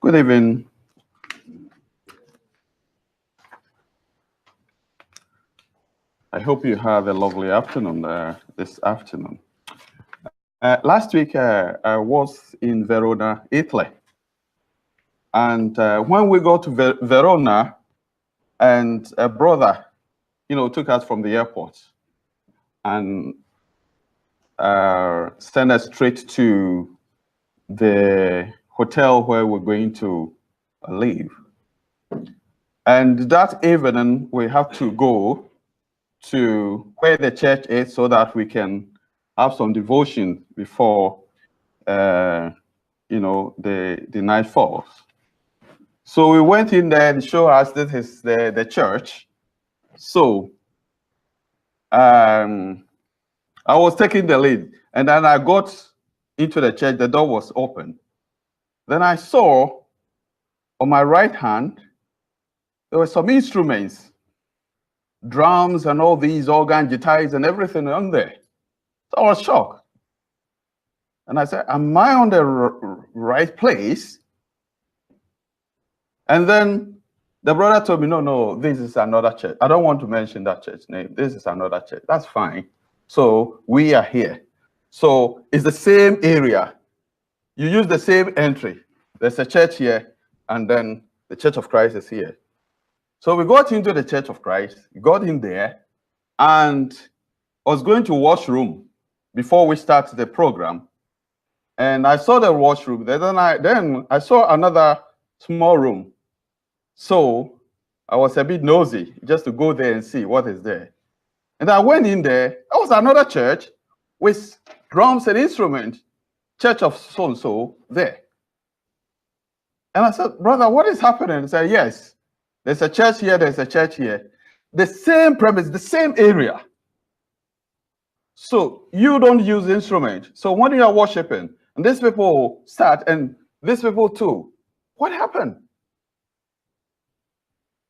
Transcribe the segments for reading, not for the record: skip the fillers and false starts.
Good evening. I hope you have a lovely afternoon this afternoon. Last week, I was in Verona, Italy. And when we got to Verona, and a brother, took us from the airport and sent us straight to the hotel where we're going to live. And that evening, we have to go to where the church is so that we can have some devotion before, the night falls. So we went in there and showed us this is the church. So I was taking the lead, and then I got into the church. The door was open. Then I saw on my right hand, there were some instruments, drums and all these organ, guitars and everything on there. So I was shocked. And I said, am I on the right place? And then the brother told me, no, this is another church. I don't want to mention that church name. This is another church. That's fine. So we are here. So it's the same area. You use the same entry. There's a church here, and then the Church of Christ is here. So we got into the Church of Christ, got in there, and I was going to washroom before we start the program. And I saw the washroom. Then I saw another small room. So I was a bit nosy just to go there and see what is there. And I went in there. There was another church with drums and instruments, Church of so-and-so there. And I said, brother, what is happening? He said, yes, there's a church here, there's a church here. The same premise, the same area. So you don't use instrument. So when you are worshiping, and these people start, and these people too, what happened?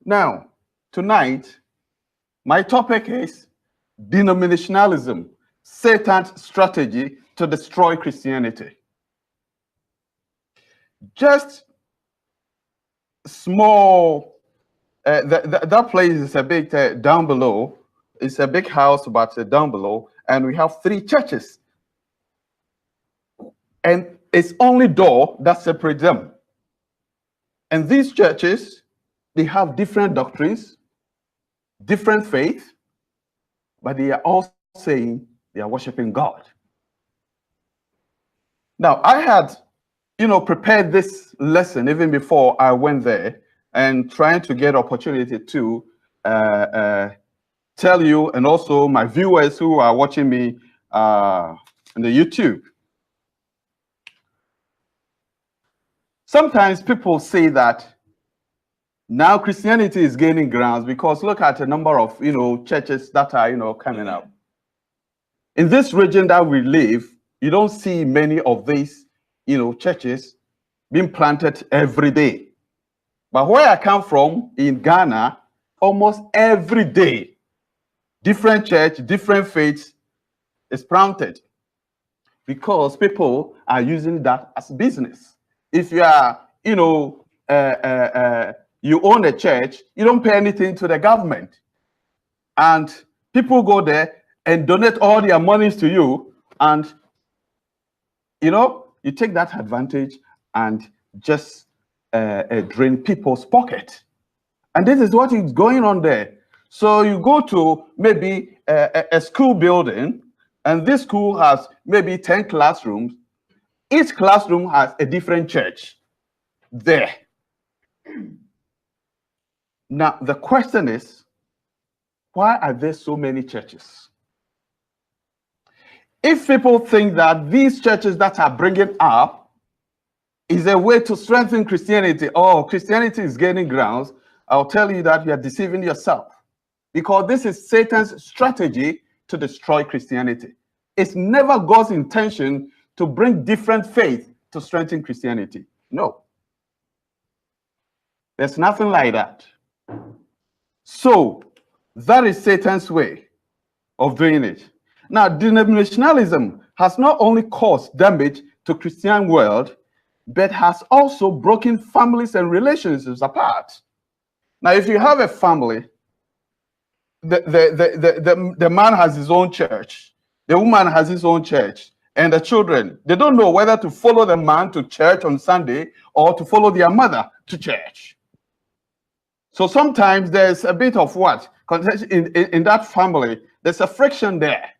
Now, tonight, my topic is denominationalism, Satan's strategy to destroy Christianity. Just small, that place is a bit down below. It's a big house, but down below, and we have 3 churches. And it's only door that separates them. And these churches, they have different doctrines, different faith, but they are all saying they are worshiping God. Now, I had, prepared this lesson even before I went there, and trying to get opportunity to tell you, and also my viewers who are watching me on the YouTube. Sometimes people say that now Christianity is gaining grounds because look at the number of, churches that are, coming up. In this region that we live, you don't see many of these, churches being planted every day. But where I come from in Ghana, almost every day, different church, different faiths is planted because people are using that as business. If you are, you own a church, you don't pay anything to the government. And people go there and donate all their monies to you. And, you take that advantage and just drain people's pocket. And this is what is going on there. So you go to maybe a school building, and this school has maybe 10 classrooms. Each classroom has a different church there. Now, the question is, why are there so many churches? If people think that these churches that are bringing up is a way to strengthen Christianity, or Christianity is gaining grounds, I'll tell you that you are deceiving yourself. Because this is Satan's strategy to destroy Christianity. It's never God's intention to bring different faith to strengthen Christianity. No. There's nothing like that. So, that is Satan's way of doing it. Now, denominationalism has not only caused damage to Christian world, but has also broken families and relationships apart. Now, if you have a family, the man has his own church, the woman has his own church, and the children, they don't know whether to follow the man to church on Sunday or to follow their mother to church. So sometimes there's a bit of what? In that family, there's a friction there.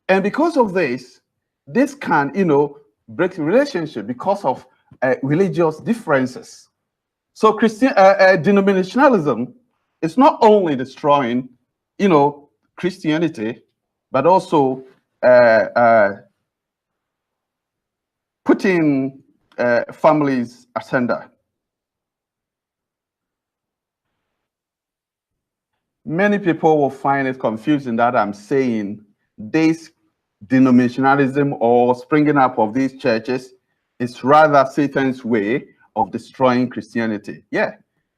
And because of this can, break the relationship because of religious differences. So denominationalism is not only destroying, Christianity, but also putting families asunder. Many people will find it confusing that I'm saying this denominationalism or springing up of these churches is rather Satan's way of destroying Christianity. Yeah,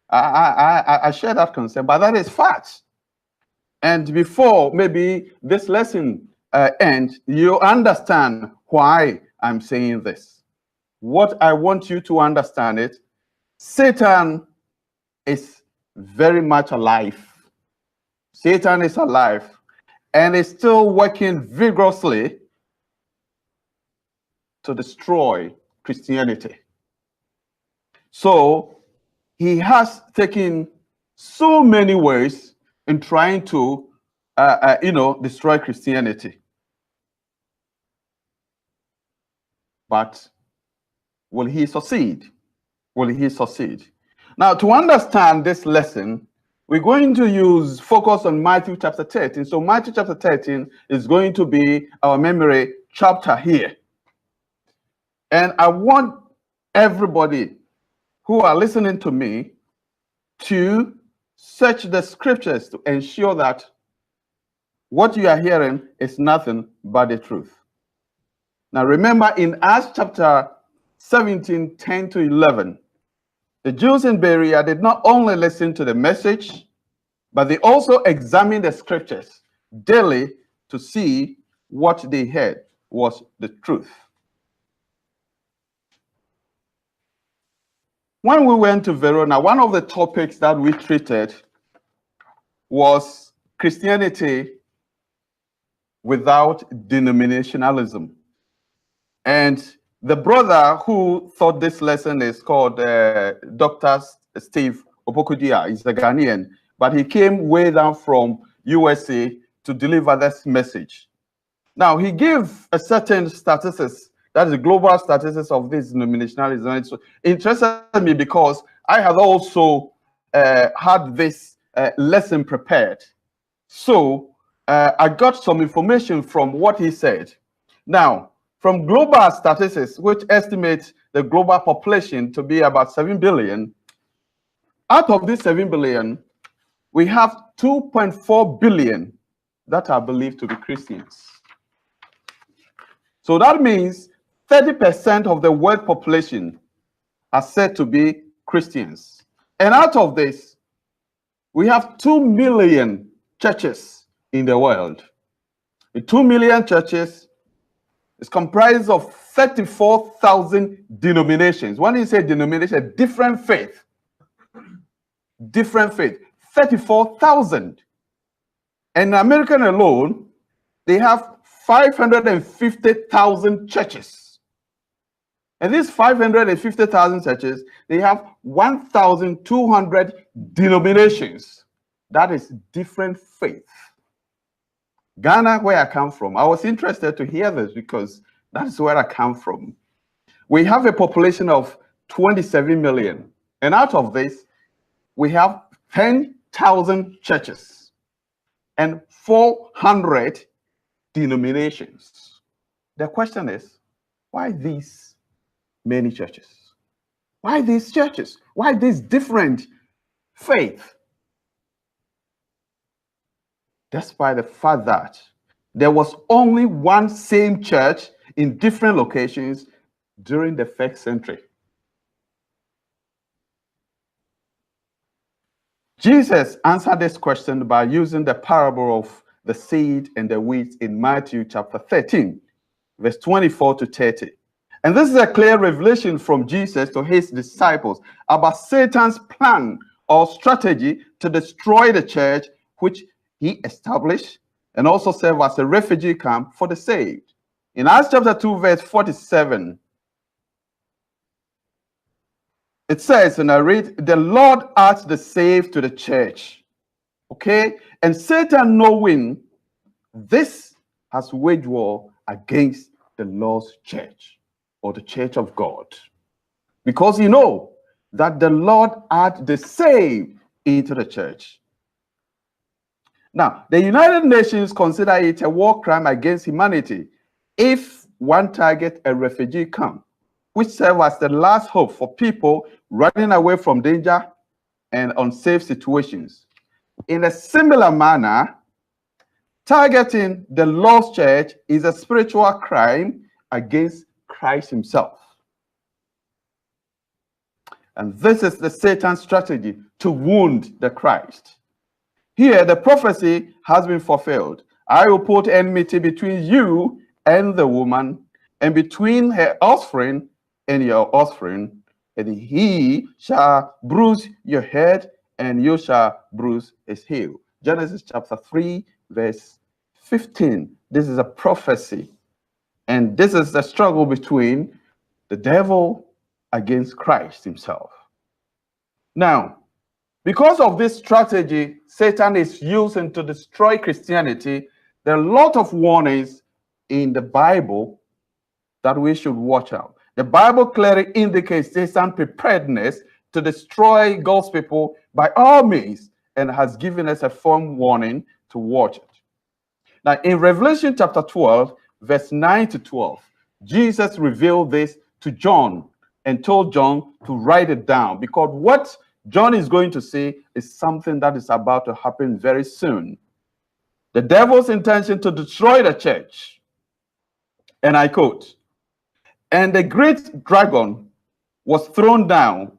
I share that concern, but that is fact. And before maybe this lesson ends, you understand why I'm saying this. What I want you to understand is Satan is very much alive. Satan is alive and is still working vigorously to destroy Christianity. So he has taken so many ways in trying to, destroy Christianity. But will he succeed? Will he succeed? Now, to understand this lesson, we're going to focus on Matthew chapter 13. So Matthew chapter 13 is going to be our memory chapter here. And I want everybody who are listening to me to search the scriptures to ensure that what you are hearing is nothing but the truth. Now remember, in Acts chapter 17, 10 to 11, the Jews in Berea did not only listen to the message, but they also examined the scriptures daily to see what they heard was the truth. When we went to Verona, one of the topics that we treated was Christianity without denominationalism. And the brother who taught this lesson is called Dr. Steve Opokudia. He's a Ghanaian, but he came way down from USA to deliver this message. Now, he gave a certain statistics, that is the global statistics of this denominationalism. It's interested me because I had also had this lesson prepared. So I got some information from what he said. Now, from global statistics, which estimates the global population to be about 7 billion, out of this 7 billion, we have 2.4 billion that are believed to be Christians. So that means 30% of the world population are said to be Christians. And out of this, we have 2 million churches in the world. The 2 million churches is comprised of 34,000 denominations. When you say denomination, different faith. Different faith. 34,000. And in America alone, they have 550,000 churches. And these 550,000 churches, they have 1,200 denominations. That is different faith. Ghana, where I come from, I was interested to hear this because that's where I come from. We have a population of 27 million. And out of this, we have 10,000 churches and 400 denominations. The question is, why these many churches? Why these churches? Why these different faith? Despite the fact that there was only one same church in different locations during the 1st century. Jesus answered this question by using the parable of the seed and the wheat in Matthew chapter 13, verse 24 to 30. And this is a clear revelation from Jesus to his disciples about Satan's plan or strategy to destroy the church, which he established and also serve as a refugee camp for the saved. In Acts chapter 2, verse 47, it says, and I read, the Lord adds the saved to the church. Okay? And Satan, knowing this, has waged war against the Lord's church, or the church of God. Because you know that the Lord adds the saved into the church. Now, the United Nations consider it a war crime against humanity if one targets a refugee camp, which serves as the last hope for people running away from danger and unsafe situations. In a similar manner, targeting the lost church is a spiritual crime against Christ himself. And this is the Satan's strategy to wound the Christ. Here, the prophecy has been fulfilled. I will put enmity between you and the woman, and between her offspring and your offspring, and he shall bruise your head, and you shall bruise his heel. Genesis chapter 3, verse 15. This is a prophecy. And this is the struggle between the devil against Christ himself. Now, because of this strategy Satan is using to destroy Christianity, there are a lot of warnings in the Bible that we should watch out. The Bible clearly indicates Satan's preparedness to destroy God's people by all means, and has given us a firm warning to watch it. Now, in Revelation chapter 12, verse 9 to 12, Jesus revealed this to John and told John to write it down, because what John is going to say is something that is about to happen very soon. The devil's intention to destroy the church. And I quote, and the great dragon was thrown down,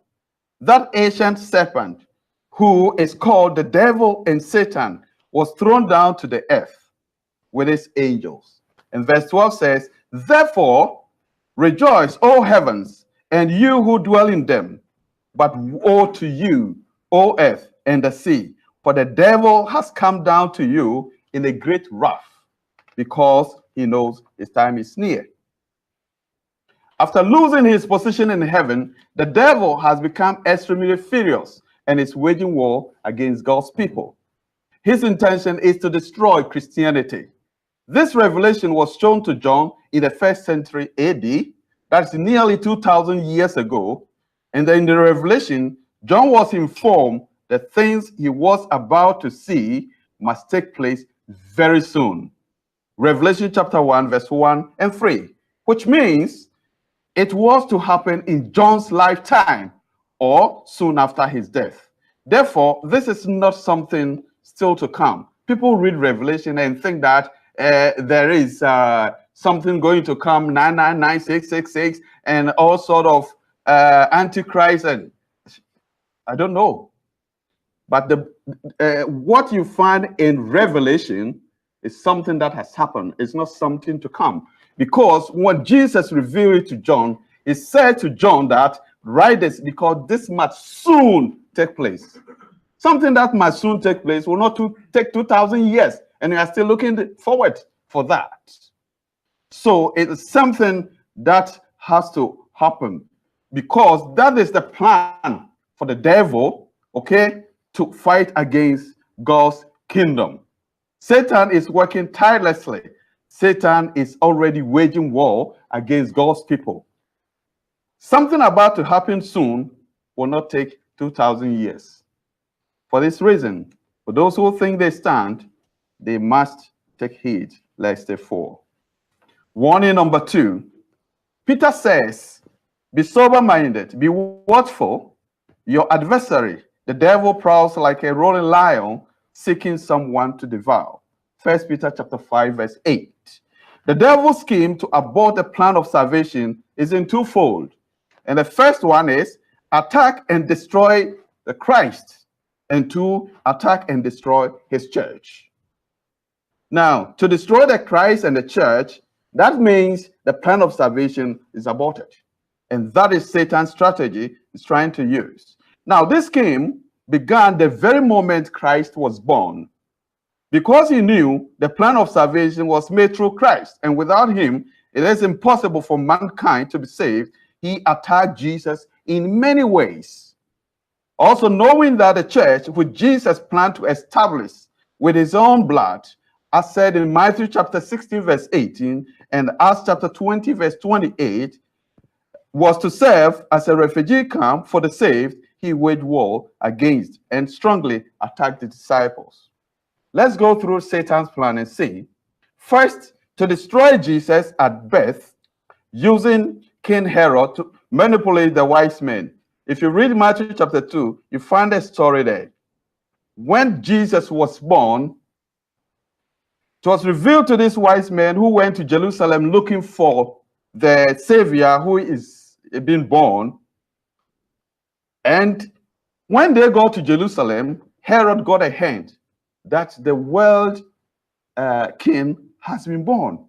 that ancient serpent, who is called the devil and Satan, was thrown down to the earth with his angels. And verse 12 says, therefore rejoice, O heavens, and you who dwell in them. But woe to you, O earth and the sea, for the devil has come down to you in a great wrath, because he knows his time is near. After losing his position in heaven, the devil has become extremely furious and is waging war against God's people. His intention is to destroy Christianity. This revelation was shown to John in the 1st century AD, that's nearly 2,000 years ago. And then in the revelation, John was informed that things he was about to see must take place very soon. Revelation chapter 1, verse 1 and 3, which means it was to happen in John's lifetime or soon after his death. Therefore, this is not something still to come. People read Revelation and think that there is something going to come, 999, and all sort of Antichrist, and I don't know. But what you find in Revelation is something that has happened. It's not something to come. Because when Jesus revealed it to John, he said to John that, write this, because this must soon take place. Something that must soon take place will not take 2,000 years, and we are still looking forward for that. So it is something that has to happen, because that is the plan for the devil, okay, to fight against God's kingdom. Satan is working tirelessly. Satan is already waging war against God's people. Something about to happen soon will not take 2,000 years. For this reason, for those who think they stand, they must take heed lest they fall. Warning number 2. Peter says, be sober-minded, be watchful. Your adversary, the devil, prowls like a roaring lion, seeking someone to devour. 1 Peter chapter 5, verse 8. The devil's scheme to abort the plan of salvation is in twofold. And the first one is attack and destroy the Christ. And 2, attack and destroy his church. Now, to destroy the Christ and the church, that means the plan of salvation is aborted. And that is Satan's strategy he's trying to use. Now, this scheme began the very moment Christ was born, because he knew the plan of salvation was made through Christ, and without him, it is impossible for mankind to be saved. He attacked Jesus in many ways. Also, knowing that the church, which Jesus planned to establish with his own blood, as said in Matthew chapter 16, verse 18, and Acts chapter 20, verse 28, was to serve as a refugee camp for the saved, he waged war against and strongly attacked the disciples. Let's go through Satan's plan and see. First, to destroy Jesus at birth, using King Herod to manipulate the wise men. If you read Matthew chapter 2, you find a story there. When Jesus was born, it was revealed to these wise men who went to Jerusalem looking for the Savior who is being born. And when they got to Jerusalem, Herod got a hint that the world king has been born.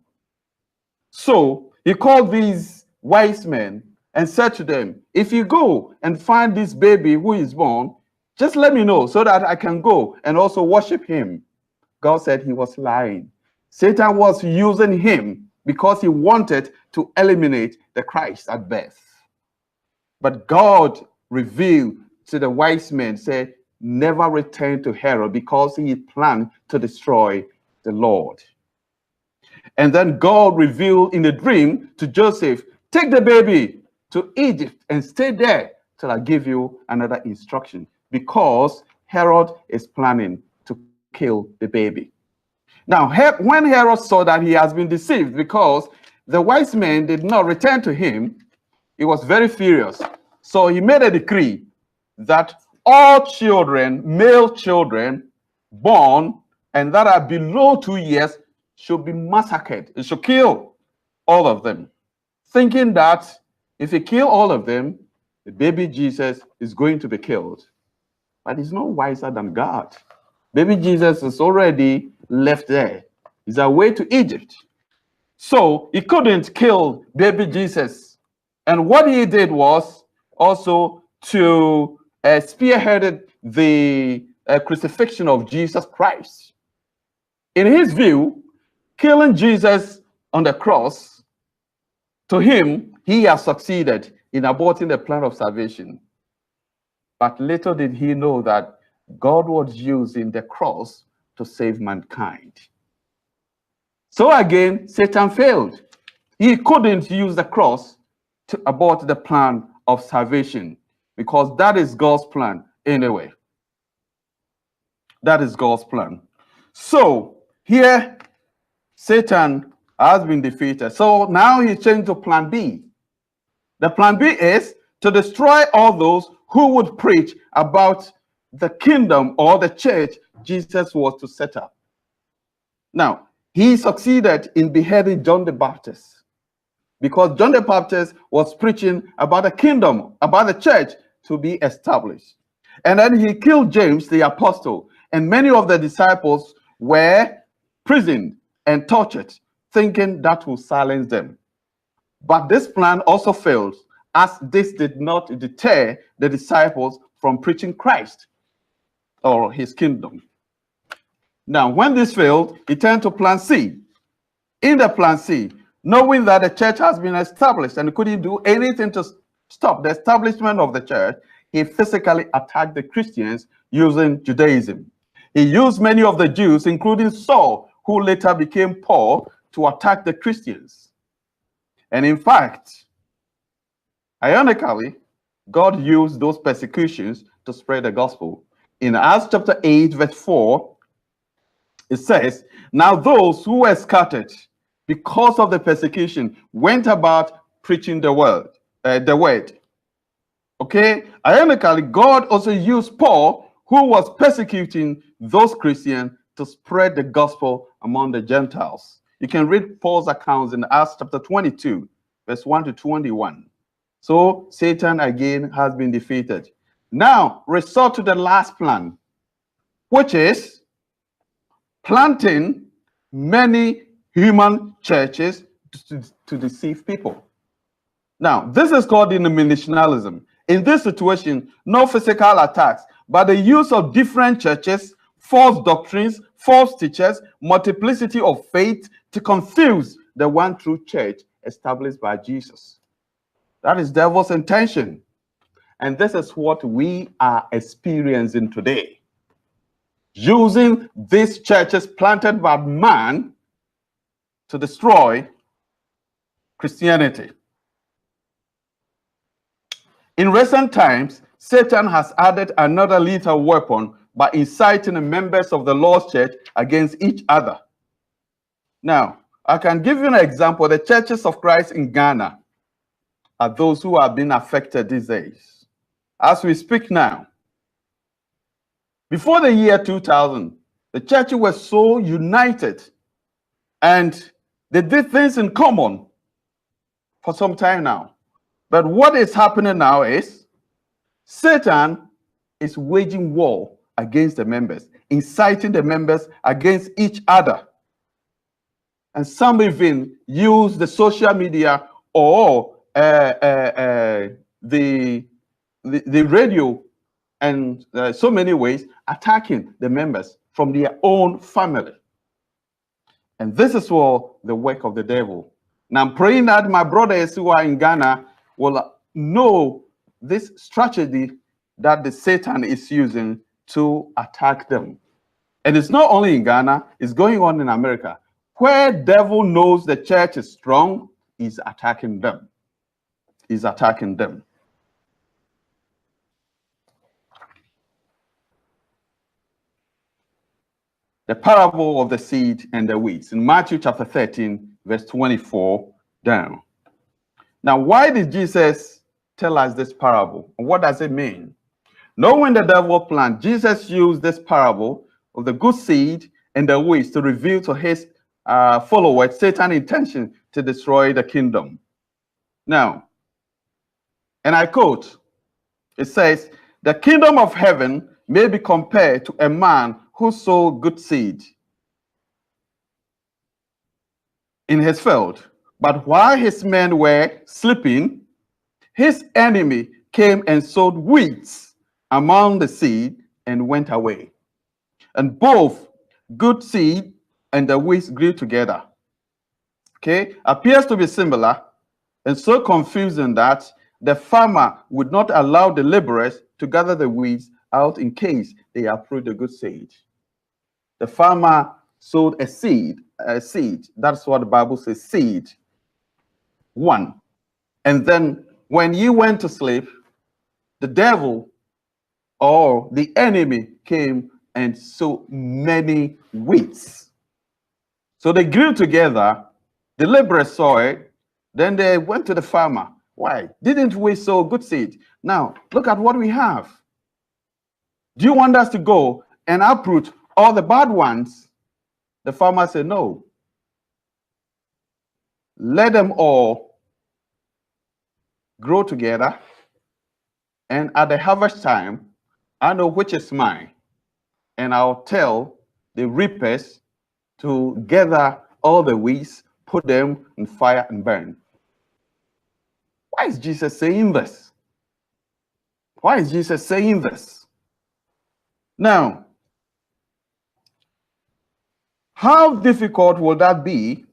So he called these wise men and said to them, if you go and find this baby who is born, just let me know so that I can go and also worship him. God said he was lying. Satan was using him because he wanted to eliminate the Christ at birth. But God revealed to the wise men, said, never return to Herod, because he planned to destroy the Lord. And then God revealed in a dream to Joseph, take the baby to Egypt and stay there till I give you another instruction, because Herod is planning to kill the baby. Now, when Herod saw that he has been deceived because the wise men did not return to him, he was very furious. So he made a decree that all children, male children born and that are below 2 years, should be massacred. He should kill all of them, thinking that if he kills all of them, the baby Jesus is going to be killed. But he's no wiser than God. Baby Jesus is already left there. He's away to Egypt. So he couldn't kill baby Jesus. And what he did was also to spearheaded the crucifixion of Jesus Christ. In his view, killing Jesus on the cross, to him, he has succeeded in aborting the plan of salvation. But little did he know that God was using the cross to save mankind. So again, Satan failed. He couldn't use the cross to abort the plan of salvation, because that is God's plan anyway. That is God's plan. So here, Satan has been defeated. So now he changed to plan B. The plan B is to destroy all those who would preach about the kingdom or the church Jesus was to set up. Now, he succeeded in beheading John the Baptist, because John the Baptist was preaching about the kingdom, about the church to be established. And then he killed James the apostle, and many of the disciples were imprisoned and tortured, thinking that will silence them. But this plan also failed, as this did not deter the disciples from preaching Christ or his kingdom. Now, when this failed, he turned to plan C. In the plan C, knowing that the church has been established and couldn't do anything to stop the establishment of the church, he physically attacked the Christians using Judaism. He used many of the Jews, including Saul, who later became Paul, to attack the Christians. And in fact, ironically, God used those persecutions to spread the gospel. In Acts chapter 8, verse 4, it says, now those who were scattered because of the persecution went about preaching the word. Okay, ironically, God also used Paul, who was persecuting those Christians, to spread the gospel among the Gentiles. You can read Paul's accounts in Acts chapter 22, verse 1 to 21. So Satan again has been defeated. Now, resort to the last plan, which is planting many human churches to deceive people. Now, this is called denominationalism. In this situation, no physical attacks, but the use of different churches, false doctrines, false teachers, multiplicity of faith to confuse the one true church established by Jesus. That is devil's intention. And this is what we are experiencing today. Using these churches planted by man to destroy Christianity. In recent times, Satan has added another lethal weapon by inciting the members of the Lord's church against each other. Now, I can give you an example. The churches of Christ in Ghana are those who have been affected these days. As we speak now, before the year 2000, the churches were so united and they did things in common for some time now. But what is happening now is Satan is waging war against the members, inciting the members against each other. And some even use the social media or the radio and so many ways attacking the members from their own family. And this is all the work of the devil. Now I'm praying that my brothers who are in Ghana will know this strategy that the Satan is using to attack them. And it's not only in Ghana, it's going on in America. Where devil knows the church is strong, he's attacking them. He's attacking them. The parable of the seed and the weeds in Matthew chapter 13, verse 24 down. Now, why did Jesus tell us this parable? And what does it mean? Knowing the devil plan, Jesus used this parable of the good seed and the weeds to reveal to his followers Satan's intention to destroy the kingdom. Now, and I quote, it says, the kingdom of heaven may be compared to a man who sowed good seed in his field. But while his men were sleeping, his enemy came and sowed weeds among the seed and went away. And both good seed and the weeds grew together. Okay, appears to be similar and so confusing that the farmer would not allow the laborers to gather the weeds out in case they uproot the good seed. The farmer sowed a seed. That's what the Bible says, seed. One. And then when you went to sleep, the devil or the enemy came and sowed many weeds. So they grew together. The laborers saw it. Then they went to the farmer. Why? Didn't we sow good seed? Now, look at what we have. Do you want us to go and uproot all the bad ones? The farmer said, no. Let them all grow together. And at the harvest time, I know which is mine. And I'll tell the reapers to gather all the weeds, put them in fire and burn. Why is Jesus saying this? Why is Jesus saying this? Now, how difficult will that be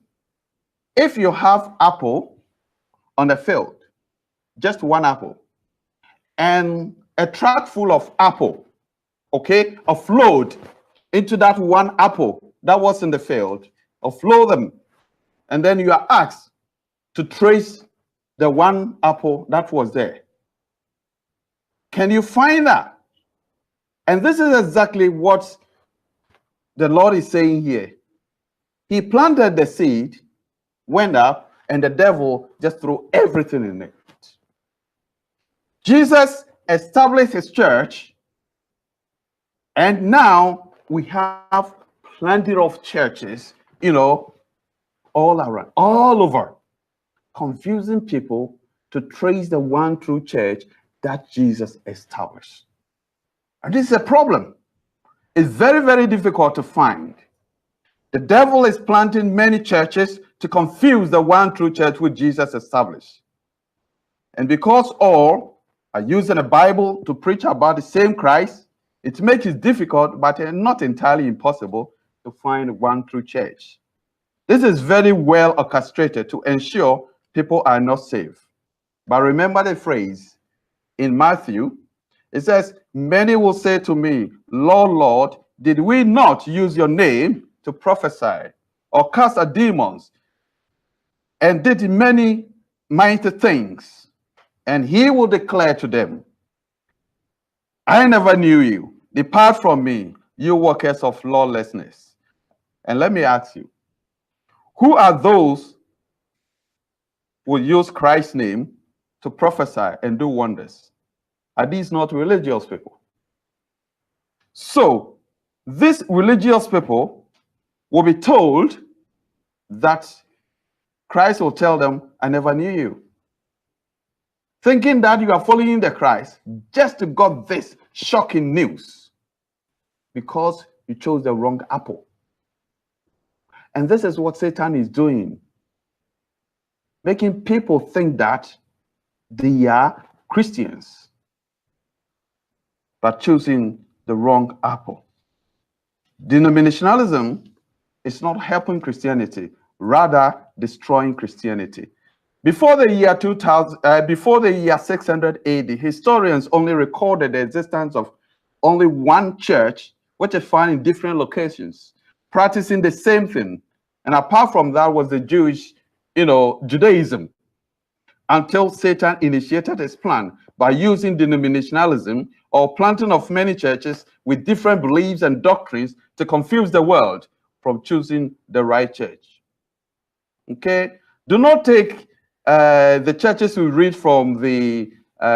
if you have apple on the field, just one apple, and a truck full of apple, okay, offload into that one apple that was in the field, offload them, and then you are asked to trace the one apple that was there. Can you find that? And this is exactly what the Lord is saying here. He planted the seed, went up, and the devil just threw everything in it. Jesus established his church, and now we have plenty of churches, you know, all around, all over, confusing people to trace the one true church that Jesus established. And this is a problem. It's very, very difficult to find The devil is planting many churches to confuse the one true church which Jesus established. And because all are using the Bible to preach about the same Christ, it makes it difficult, but not entirely impossible, to find one true church. This is very well orchestrated to ensure people are not saved. But remember the phrase in Matthew, it says, many will say to me, Lord, Lord, did we not use your name to prophesy or cast out demons and did many mighty things? And he will declare to them, I never knew you. Depart from me, you workers of lawlessness. And let me ask you, who are those who use Christ's name to prophesy and do wonders? Are these not religious people? So, these religious people will be told that Christ will tell them, I never knew you. Thinking that you are following the Christ just got this shocking news because you chose the wrong apple. And this is what Satan is doing, making people think that they are Christians, but choosing the wrong apple. Denominationalism is not helping Christianity, rather destroying Christianity. Before the year 2000, before the year 600 AD, historians only recorded the existence of only one church, which is found in different locations, practicing the same thing. And apart from that was the Jewish, Judaism, until Satan initiated his plan by using denominationalism or planting of many churches with different beliefs and doctrines to confuse the world from choosing the right church. Okay? Do not take the churches we read from the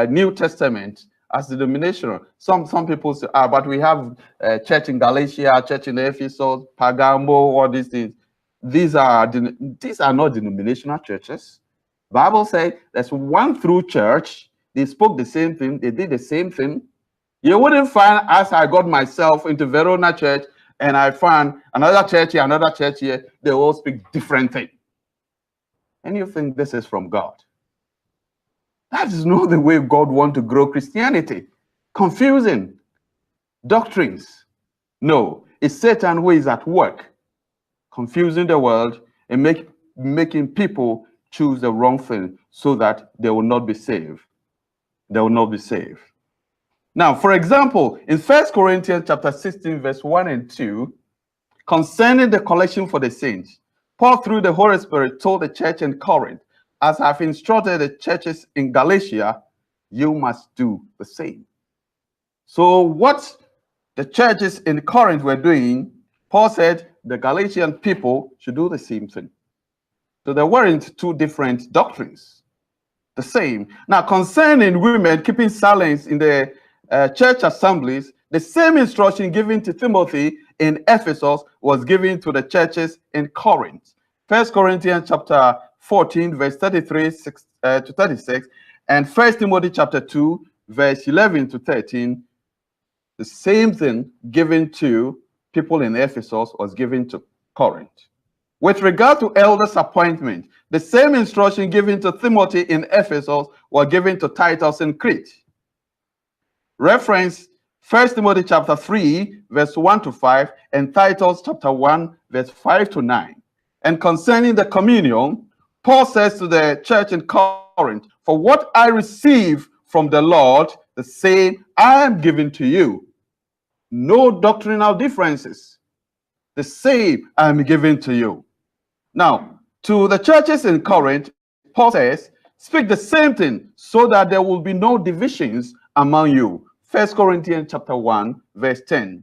New Testament as denominational. Some people say, but we have church in Galatia, church in Ephesus, Pergamo, all these things. These are not denominational churches. Bible says there's one true church. They spoke the same thing. They did the same thing. You wouldn't find, as I got myself into Verona Church and I found another church here, they all speak different things. And you think this is from God. That is not the way God wants to grow Christianity. Confusing doctrines. No, it's Satan who is at work, confusing the world and making people choose the wrong thing so that they will not be saved. They will not be saved. Now, for example, in 1 Corinthians chapter 16, verse 1 and 2, concerning the collection for the saints, Paul, through the Holy Spirit, told the church in Corinth, as I've instructed the churches in Galatia, you must do the same. So what the churches in Corinth were doing, Paul said the Galatian people should do the same thing. So there weren't two different doctrines, the same. Now, concerning women keeping silence in the church assemblies, the same instruction given to Timothy in Ephesus was given to the churches in Corinth. 1 Corinthians chapter 14, verse 33 to 36, and 1 Timothy chapter 2, verse 11 to 13, the same thing given to people in Ephesus was given to Corinth. With regard to elders' appointment, the same instruction given to Timothy in Ephesus was given to Titus in Crete. Reference 1 Timothy chapter 3, verse 1 to 5, and Titus chapter 1, verse 5 to 9. And concerning the communion, Paul says to the church in Corinth, for what I receive from the Lord, the same I am giving to you. No doctrinal differences. The same I am giving to you. Now, to the churches in Corinth, Paul says, speak the same thing so that there will be no divisions among you. 1 Corinthians chapter 1, verse 10.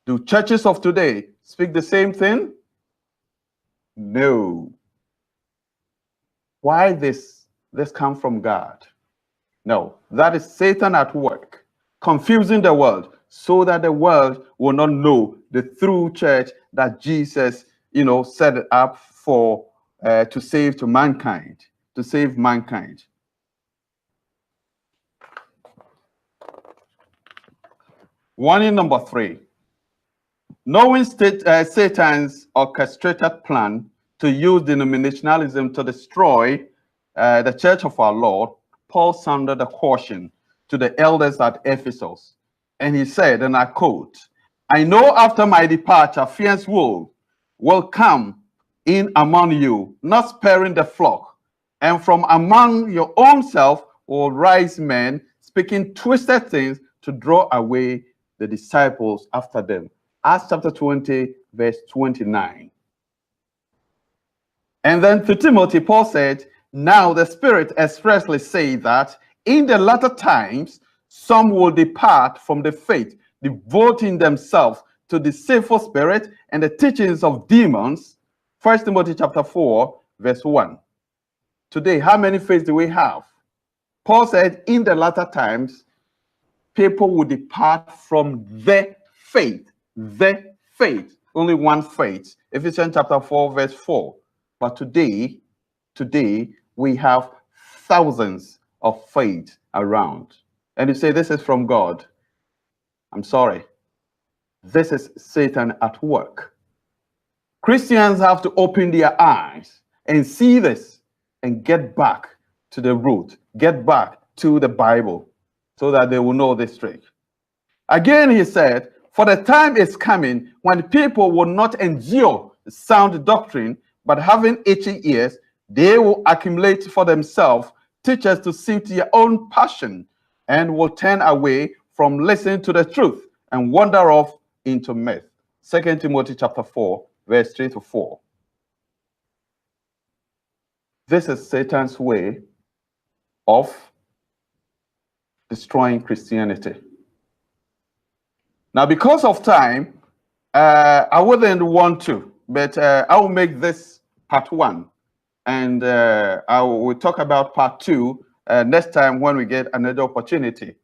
Do churches of today speak the same thing? No. Why this come from God? No, that is Satan at work, confusing the world so that the world will not know the true church that Jesus, set it up for to save mankind. Warning number 3. Knowing Satan's orchestrated plan to use denominationalism to destroy the church of our Lord, Paul sounded a caution to the elders at Ephesus. And he said, and I quote, "I know after my departure, fierce wolves will come in among you, not sparing the flock. And from among your own self will rise men, speaking twisted things to draw away the disciples after them." Acts chapter 20, verse 29. And then to Timothy, Paul said, "Now the Spirit expressly says that in the latter times, some will depart from the faith, devoting themselves to the deceitful spirit and the teachings of demons." 1 Timothy chapter 4, verse 1. Today, how many faiths do we have? Paul said, in the latter times, people will depart from the faith. The faith. Only one faith. Ephesians chapter 4, verse 4. But today, we have thousands of faiths around. And you say, this is from God. I'm sorry. This is Satan at work. Christians have to open their eyes and see this and get back to the root, get back to the Bible so that they will know this trick. Again, he said, "For the time is coming when people will not endure sound doctrine, but having itchy ears, they will accumulate for themselves teachers to suit their own passion, and will turn away from listening to the truth and wander off into myth." 2 Timothy chapter 4, verse 3 to 4. This is Satan's way of destroying Christianity. Now, because of time, I wouldn't want to, but I will make this part 1. And I will talk about part 2 next time when we get another opportunity.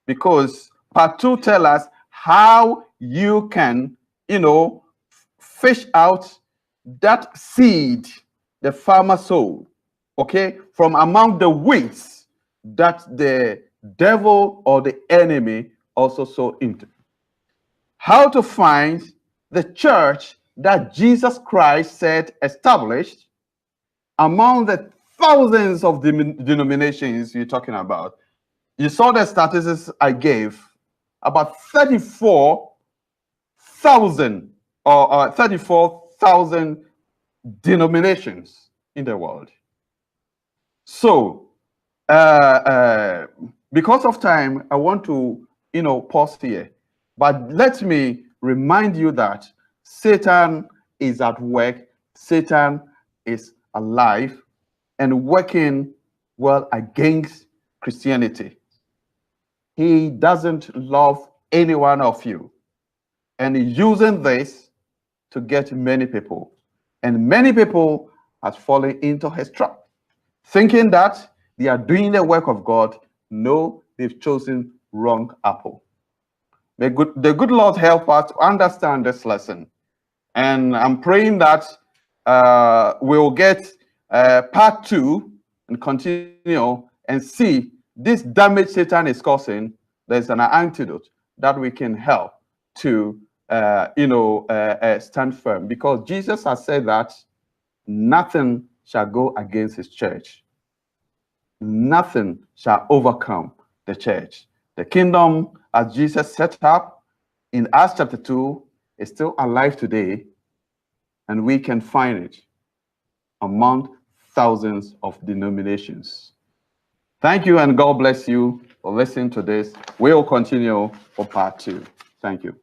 Because part 2 tells us how you can, fish out that seed the farmer sowed, okay, from among the weeds that the devil or the enemy also sowed into. How to find the church that Jesus Christ said established among the thousands of denominations you're talking about. You saw the statistics I gave, about 34,000 or 34,000 denominations in the world. So, because of time, I want to, pause here. But let me remind you that Satan is at work. Satan is alive and working well against Christianity. He doesn't love any one of you. And he's using this to get many people. And many people are falling into his trap, thinking that they are doing the work of God. No, they've chosen wrong apple. May the good Lord help us to understand this lesson. And I'm praying that we'll get part 2 and continue and see this damage Satan is causing. There's an antidote that we can help to stand firm, because Jesus has said that nothing shall go against his church. Nothing shall overcome the church. The kingdom, as Jesus set up in Acts chapter 2, is still alive today, and we can find it among thousands of denominations. Thank you, and God bless you for listening to this. We'll continue for part 2. Thank you.